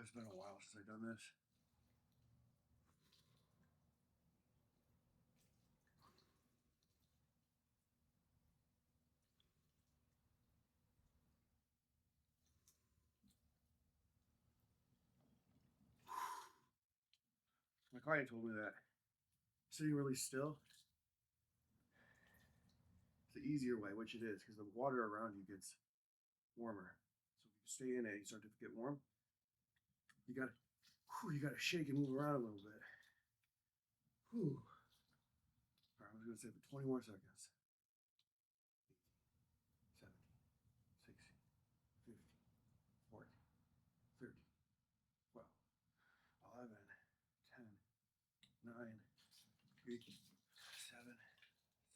It's been a while since I've done this. My client told me that sitting really still is the easier way, which it is, because the water around you gets warmer. So if you stay in it, you start to get warm. You gotta shake and move around a little bit. Whew. All right, I was gonna say for 20 more seconds. 17, 16, 15, 14, 13, 12, 11, 10, 9, 8, 7,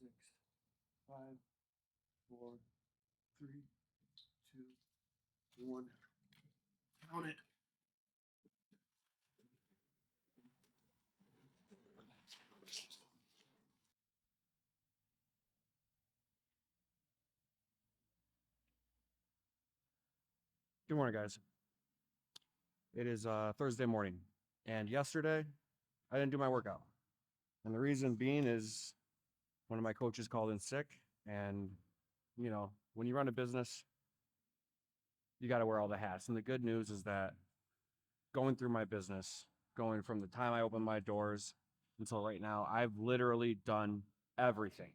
6, 5, 4, 3, 2, 1. Count it. Good morning, guys. It is Thursday morning, and yesterday I didn't do my workout. And the reason being is one of my coaches called in sick, and when you run a business, you got to wear all the hats. And the good news is that going through my business, going from the time I opened my doors until right now, I've literally done everything.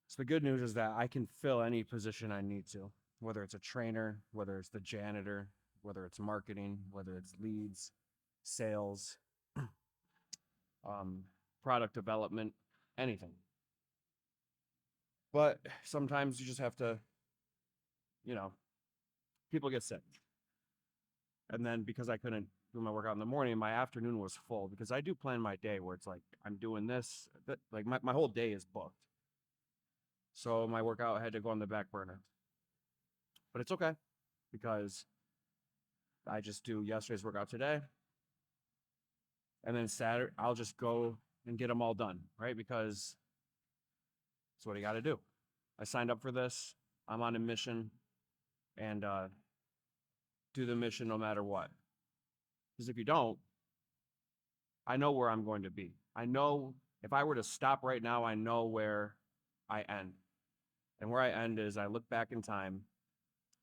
So the good news is that I can fill any position I need to, whether it's a trainer, whether it's the janitor, whether it's marketing, whether it's leads, sales, product development, anything. But sometimes you just have to, people get sick. And then because I couldn't do my workout in the morning, my afternoon was full because I do plan my day where it's like I'm doing this, like my whole day is booked. So my workout had to go on the back burner. But it's okay because I just do yesterday's workout today. And then Saturday, I'll just go and get them all done, right? Because that's what I got to do. I signed up for this. I'm on a mission and do the mission no matter what. Because if you don't, I know where I'm going to be. I know if I were to stop right now, I know where I end. And where I end is I look back in time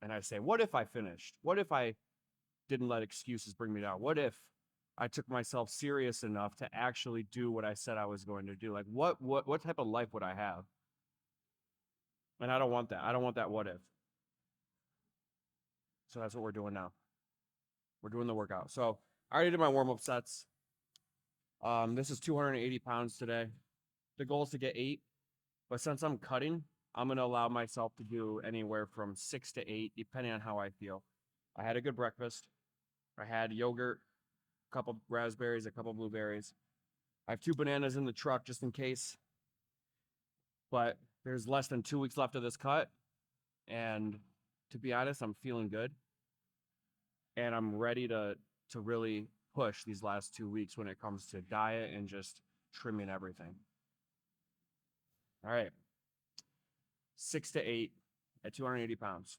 and I say, what if I finished? What if I didn't let excuses bring me down? What if I took myself serious enough to actually do what I said I was going to do? Like what type of life would I have? And I don't want that. I don't want that what if. So that's what we're doing now. We're doing the workout. So I already did my warm-up sets. This is 280 pounds today. The goal is to get 8, but since I'm cutting, I'm going to allow myself to do anywhere from 6 to 8, depending on how I feel. I had a good breakfast. I had yogurt, a couple raspberries, a couple blueberries. I have 2 bananas in the truck just in case. But there's less than 2 weeks left of this cut. And to be honest, I'm feeling good. And I'm ready to really push these last 2 weeks when it comes to diet and just trimming everything. All right. 6 to 8 at 280 pounds.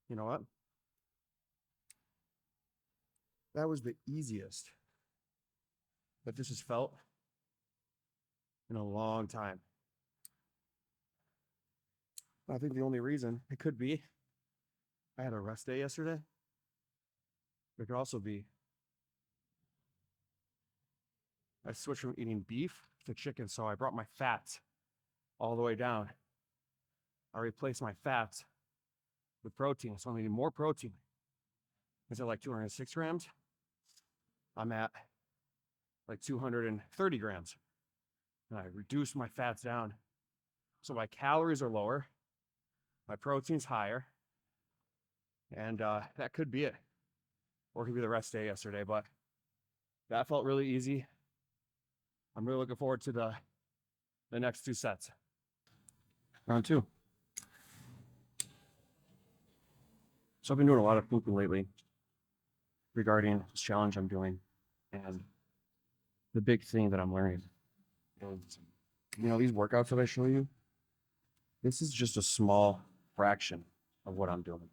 You know what? That was the easiest that this has felt in a long time. I think the only reason it could be I had a rest day yesterday. It could also be I switched from eating beef to chicken, so I brought my fats all the way down. I replaced my fats with protein, so I'm eating more protein. Instead of like 206 grams, I'm at like 230 grams. And I reduced my fats down. So my calories are lower, my protein's higher, and that could be it. Or it could be the rest day yesterday, but that felt really easy. I'm really looking forward to the next 2 sets. Round 2. So I've been doing a lot of thinking lately regarding this challenge I'm doing. And the big thing that I'm learning is, these workouts that I show you, this is just a small fraction of what I'm doing.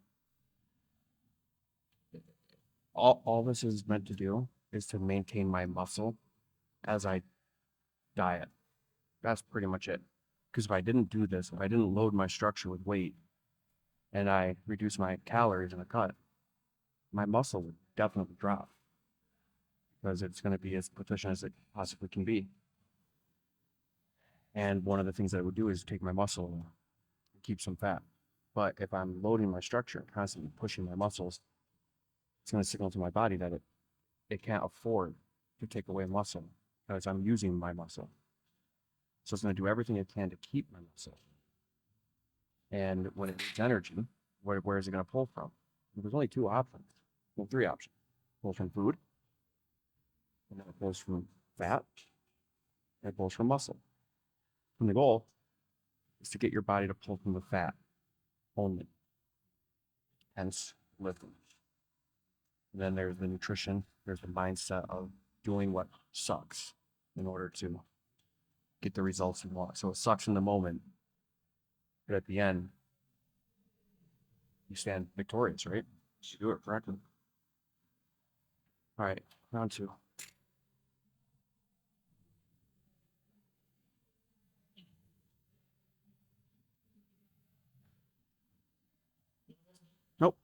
All this is meant to do is to maintain my muscle as I diet. That's pretty much it. Because if I didn't do this, if I didn't load my structure with weight and I reduce my calories in a cut, my muscle would definitely drop because it's going to be as efficient as it possibly can be. And one of the things that I would do is take my muscle and keep some fat. But if I'm loading my structure and constantly pushing my muscles, it's going to signal to my body that it can't afford to take away muscle because I'm using my muscle. So it's going to do everything it can to keep my muscle. And when it needs energy, where is it going to pull from? There's only 2 options. Well, 3 options. It pulls from food, and then it pulls from fat, and it pulls from muscle. And the goal is to get your body to pull from the fat only. Hence, lifting. And then there's the nutrition. There's the mindset of doing what sucks in order to get the results you want. So it sucks in the moment, but at the end, you stand victorious, right? You do it correctly. All right, round 2. Nope.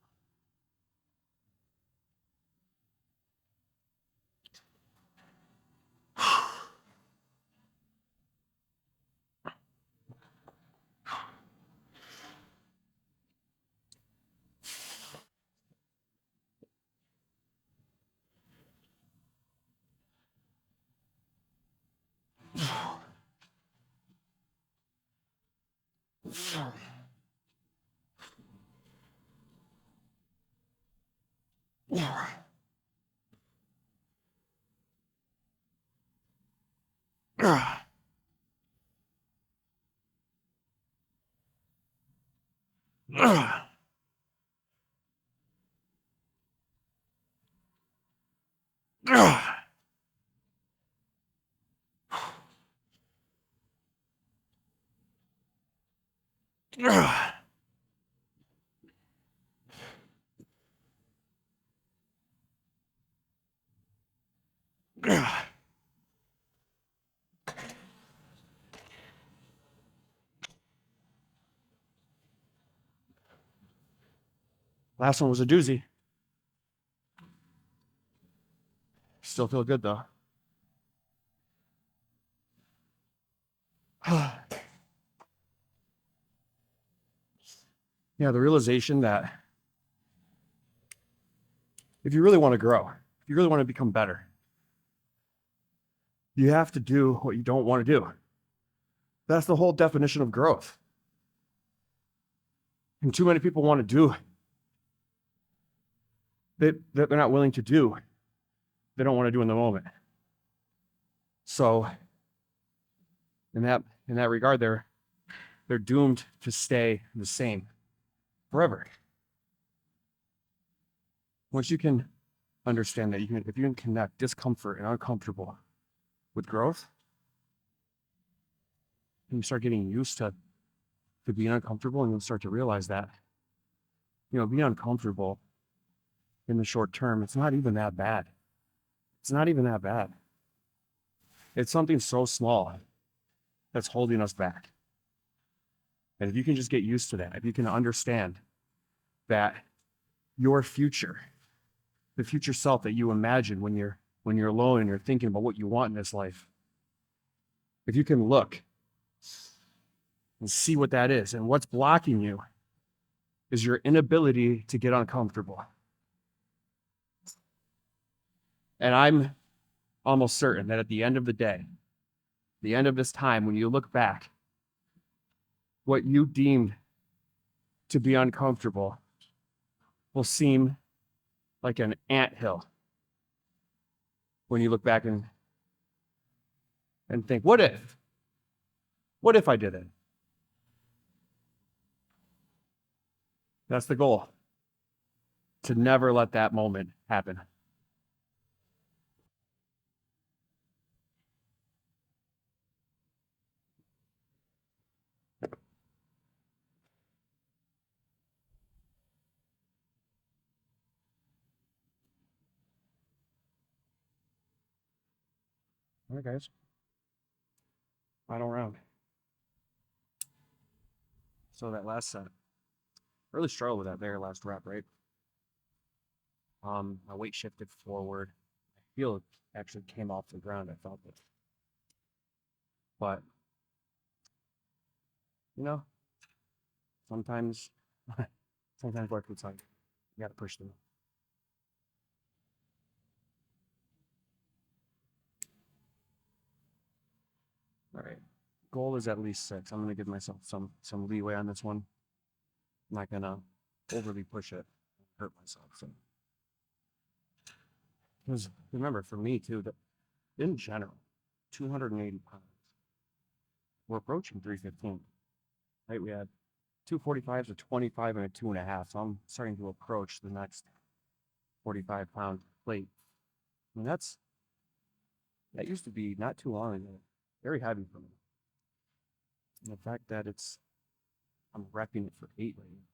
Last one was a doozy. Still feel good though. Yeah, the realization that if you really want to grow, if you really want to become better, you have to do what you don't want to do. That's the whole definition of growth. And too many people want to do that they're not willing to do. They don't want to do in the moment. So in that regard, they're doomed to stay the same forever. Once you can understand that if you can connect discomfort and uncomfortable with growth, and you start getting used to being uncomfortable, and you'll start to realize that, being uncomfortable in the short term, it's not even that bad. It's not even that bad. It's something so small that's holding us back. And if you can just get used to that, if you can understand that your future, the future self that you imagine when you're alone and you're thinking about what you want in this life, if you can look and see what that is, and what's blocking you is your inability to get uncomfortable. And I'm almost certain that at the end of the day, the end of this time, when you look back, what you deemed to be uncomfortable will seem like an anthill when you look back and think, what if? What if I did it? That's the goal. To never let that moment happen. All right, guys. Final round. So that last set, really struggled with that very last rep, right? My weight shifted forward. I feel it actually came off the ground. I felt it. But, you know, sometimes, sometimes life looks like you got to push through. All right. Goal is at least 6. I'm going to give myself some leeway on this one. I'm not going to overly push it, hurt myself. So, because remember, for me too, that in general, 280 pounds. We're approaching 315. Right? We had 245s, a 25, and a 2.5. So I'm starting to approach the next 45-pound plate. And that used to be not too long ago, very heavy for me. And the fact that I'm repping it for 8 right now,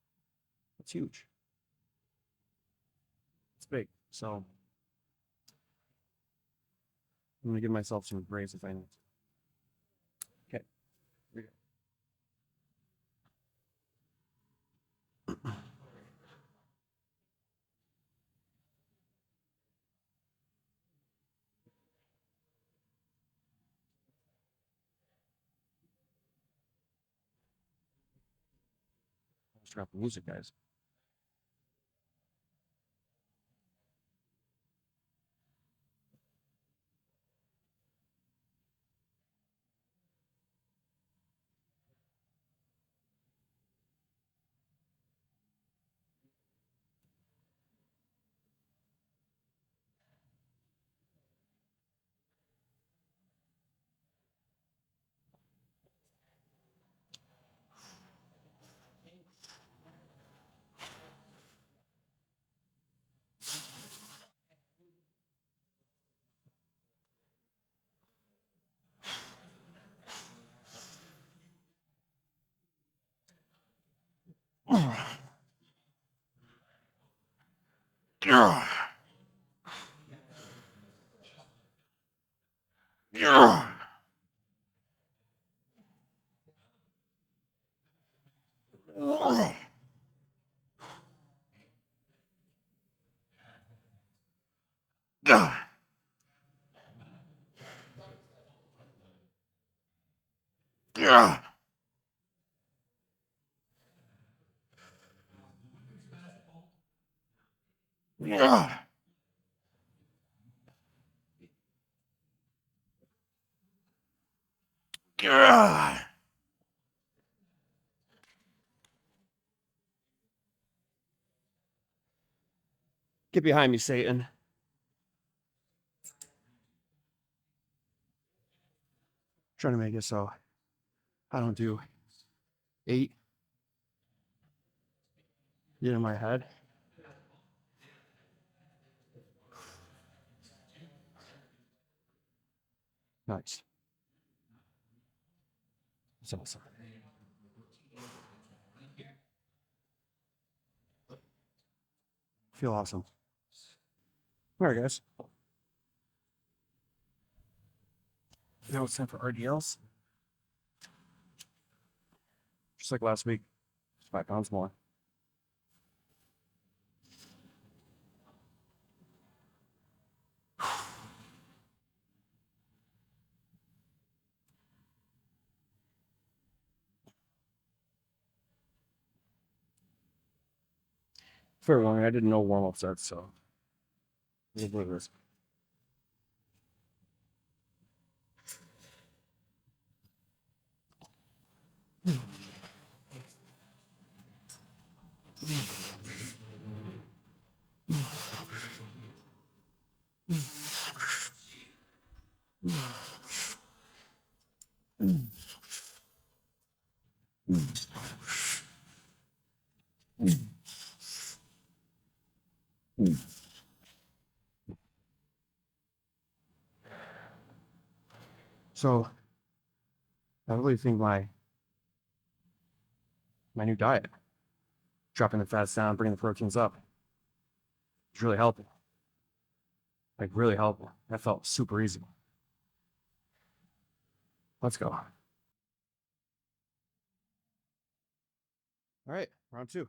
it's huge. It's big. So I'm gonna give myself some grace if I need to. Okay. Here we go. Let's drop the music, guys. Get behind me, Satan. Trying to make it so I don't do 8. Get in my head. Nice. That's awesome. Feel awesome. All right, guys. Now it's time for RDLs. Just like last week, 5 pounds more. Fair warning, I didn't know warm-up sets, so it is what it is. So I really think my new diet, dropping the fats down, bringing the proteins up, is really helping. Like really helping. That felt super easy. Let's go. All right, round 2.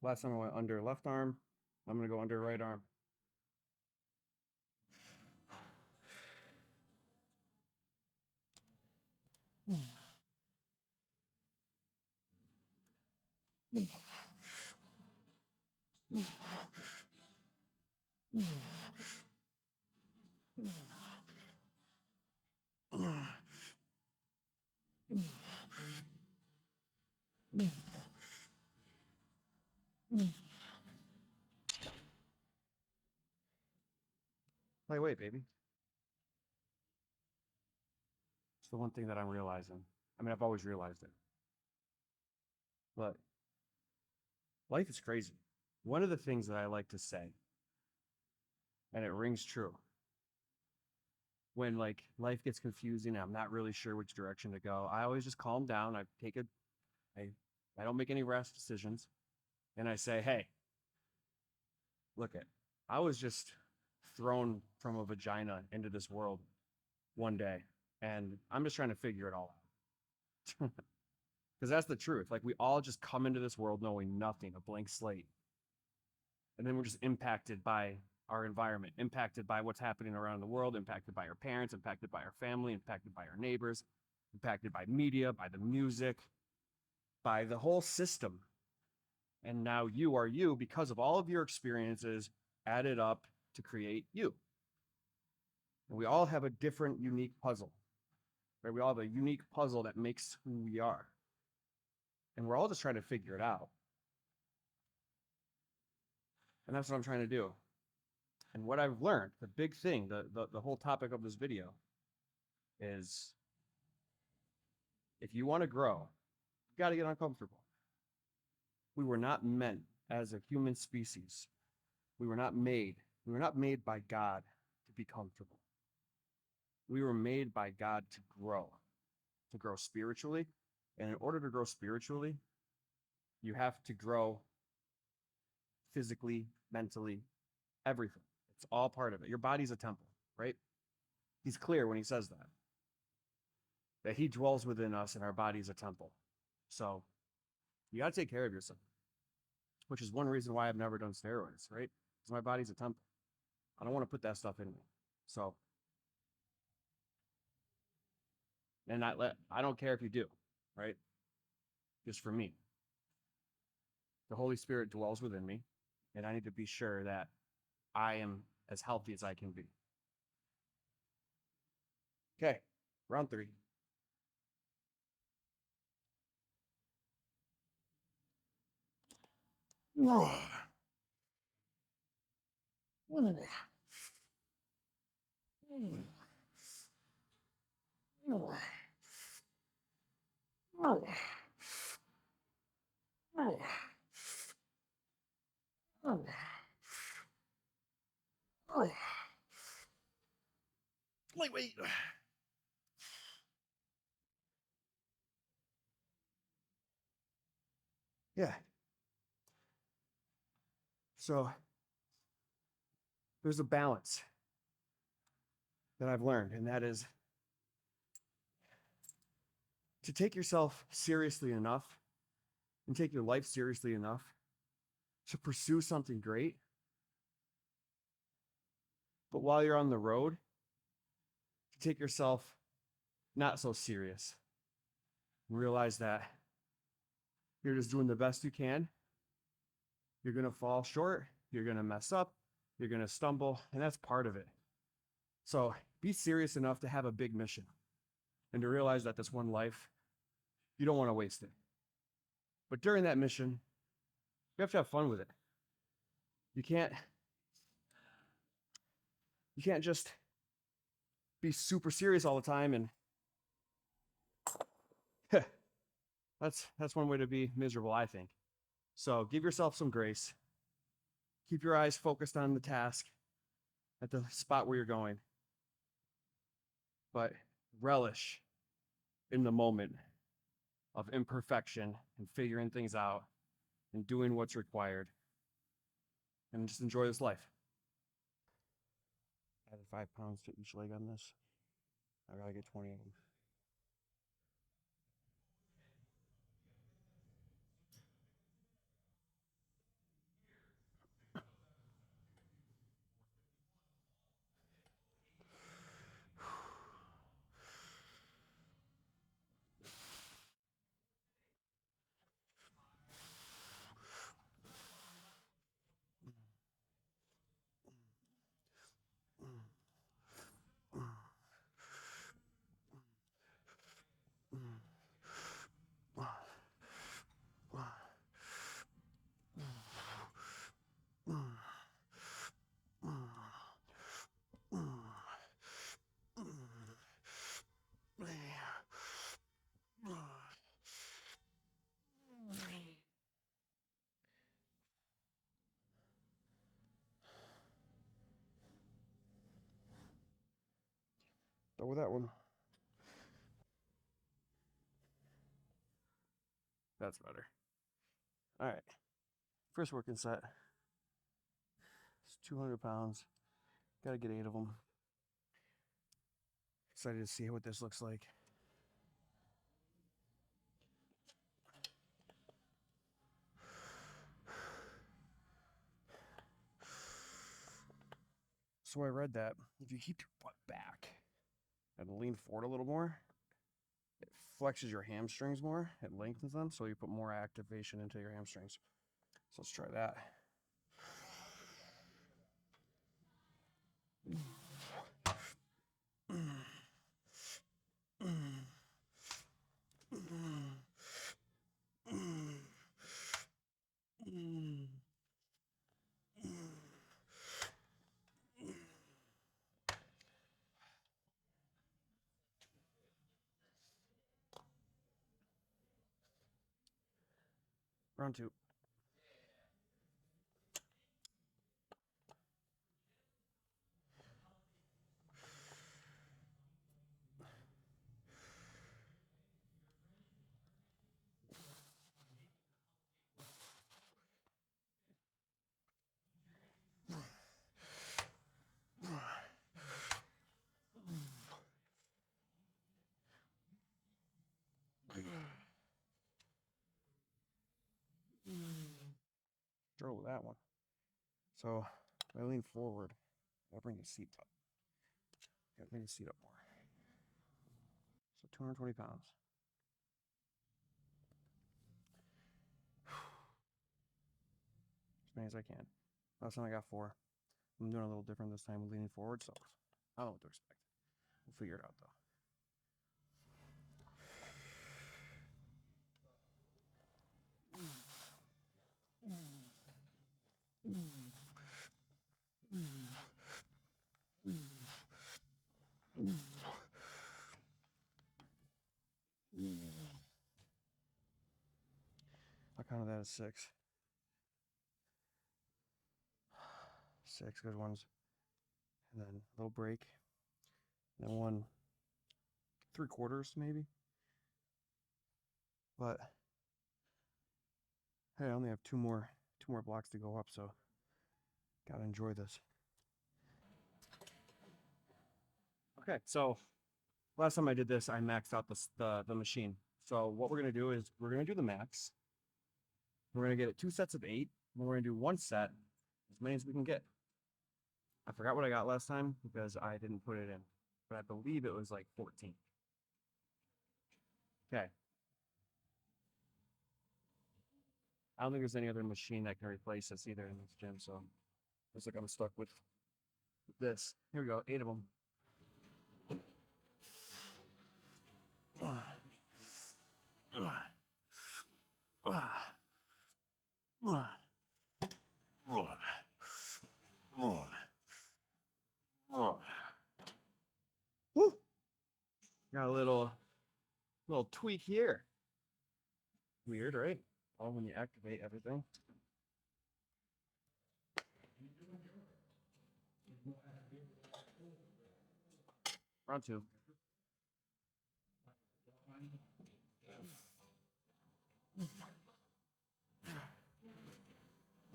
Last time I went under left arm. I'm gonna go under right arm. Lightweight, baby. It's the one thing that I'm realizing. I mean, I've always realized it, but life is crazy. One of the things that I like to say, and it rings true, when like life gets confusing, I'm not really sure which direction to go. I always just calm down. I, I don't make any rash decisions, and I say, hey, look it, I was just thrown from a vagina into this world one day, and I'm just trying to figure it all out. Because that's the truth. Like we all just come into this world knowing nothing, a blank slate, and then we're just impacted by our environment, impacted by what's happening around the world, impacted by our parents, impacted by our family, impacted by our neighbors, impacted by media, by the music, by the whole system. And now you are you because of all of your experiences added up to create you. And we all have a different, unique puzzle. Right? We all have a unique puzzle that makes who we are. And we're all just trying to figure it out. And that's what I'm trying to do. And what I've learned, the big thing, the whole topic of this video is if you want to grow, you got to get uncomfortable. We were not meant as a human species. We were not made. We were not made by God to be comfortable. We were made by God to grow spiritually. And in order to grow spiritually, you have to grow physically, mentally, everything. It's all part of it. Your body's a temple, right? He's clear when he says that he dwells within us and our body's a temple. So you got to take care of yourself, which is one reason why I've never done steroids, right? Because my body's a temple. I don't want to put that stuff in me. So, and I don't care if you do, right? Just for me. The Holy Spirit dwells within me, and I need to be sure that I am as healthy as I can be. Okay, round 3. Wait. Yeah. So there's a balance. that I've learned, and that is to take yourself seriously enough and take your life seriously enough to pursue something great. But while you're on the road, to take yourself not so serious and realize that you're just doing the best you can. You're going to fall short. You're going to mess up. You're going to stumble. And that's part of it. So be serious enough to have a big mission and to realize that this one life, you don't want to waste it. But during that mission, you have to have fun with it. You can't just be super serious all the time, and that's one way to be miserable, I think. So give yourself some grace. Keep your eyes focused on the task at the spot where you're going. But relish in the moment of imperfection and figuring things out and doing what's required. And just enjoy this life. I added 5 pounds to each leg on this. I gotta get 20 of them. Start with that one. That's better. All right. First working set. It's 200 pounds. Gotta get 8 of them. Excited to see what this looks like. So I read that if you keep your butt back and lean forward a little more, it flexes your hamstrings more, it lengthens them, so you put more activation into your hamstrings. So let's try that. Round 2. Struggle with that one. So I lean forward. I bring the seat up. I bring the seat up more. So 220 pounds. As many as I can. Last time I got 4. I'm doing a little different this time with leaning forward, so I don't know what to expect. We'll figure it out though. I counted that as 6. 6 good ones. And then a little break. And then 1 3/4 maybe. But hey, I only have 2 more blocks to go up, so gotta enjoy this. Okay, so last time I did this, I maxed out the machine. So what we're gonna do is we're gonna do the max. We're gonna get it 2 sets of 8. And we're gonna do 1 set, as many as we can get. I forgot what I got last time because I didn't put it in, but I believe it was like 14. Okay. I don't think there's any other machine that can replace this either in this gym, so looks like I'm stuck with this. Here we go, 8 of them. Woo! Got a little tweak here. Weird, right? All when you activate everything. Round 2.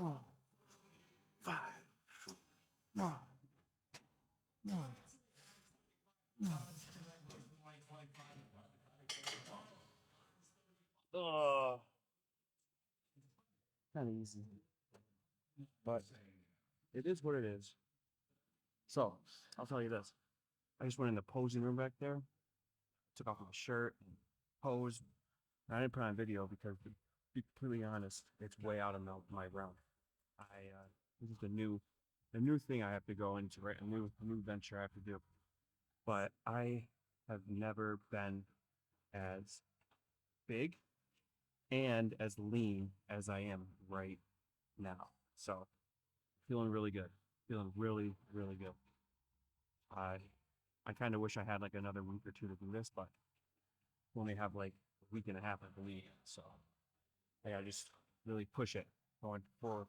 Oh, 5. No. No. No. Kind of easy, but it is what it is. So I'll tell you this: I just went in the posing room back there, took off my shirt, and posed. And I didn't put on video because, to be completely honest, it's way out of my realm. This is the new thing I have to go into, right? A new venture I have to do. But I have never been as big and as lean as I am right now. So feeling really good. Feeling really, really good. I I kind of wish I had like another week or two to do this, but we only have like a week and a half, I believe. So I gotta just really push it going forward.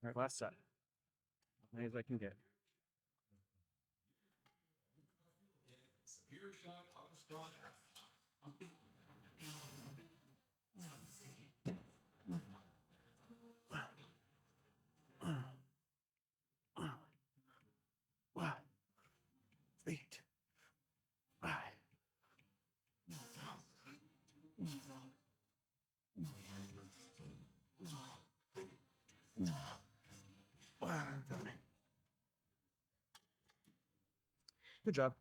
All right, last set. As many as I can get. One, 8, 5. Good job.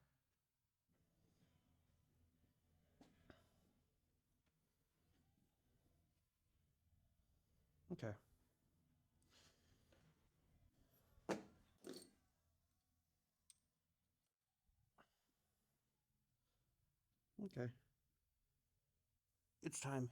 Okay. Okay. It's time.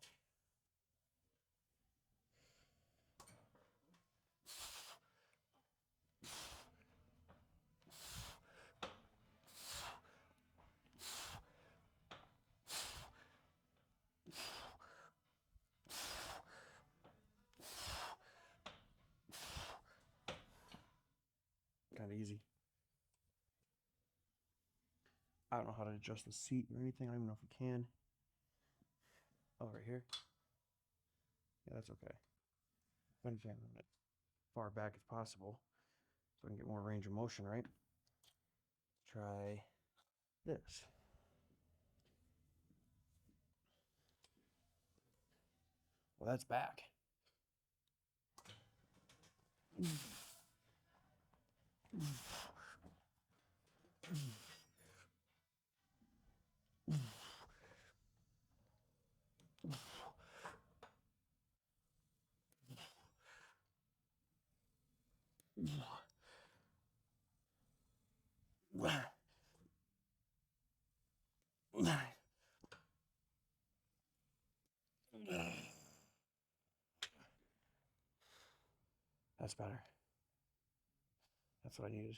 Kind of easy. I don't know how to adjust the seat or anything. I don't even know if we can. Oh, right here. Yeah, that's okay. I'm jamming it far back as possible so I can get more range of motion, right? Try this. Well, that's back. That's better. That's what I needed.